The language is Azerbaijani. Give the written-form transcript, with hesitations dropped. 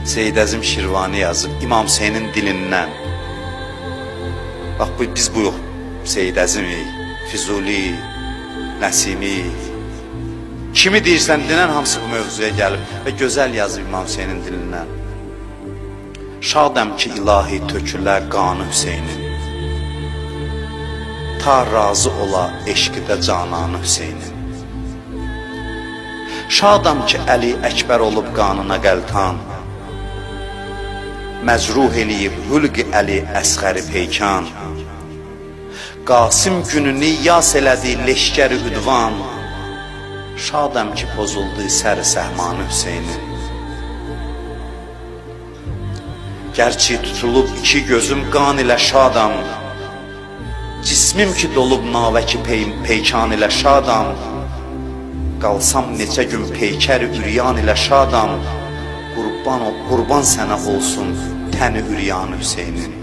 Seyid Əzim Şirvani yazıb İmam Hüseynin dilindən. Bax biz bu yox. Seyid Əzimi, Füzuli, Nəsimi, kimi deyirsən dinən hamısı bu mövzuya gəlib və gözəl yazıb İmam Hüseynin dilindən. Şadəm ki ilahi tökülər qanı Hüseynin, ta razı ola eşqidə cananı Hüseynin. Şadam ki Əli Əkbər olub qanına qəltan, məcruh eləyib hülq Əli Əsğəri peykan. Qasım gününü yas elədi leşkəri üdvan, şadam ki pozuldu sər səhmanı Hüseynin. Gerçi tutulub iki gözüm qan ilə şadam, cismim ki dolub navəki peykan ilə şadam. Qalsam neçə gün peykəri üryan ilə şadam, qurban sənə olsun təni üryanı Hüseynin.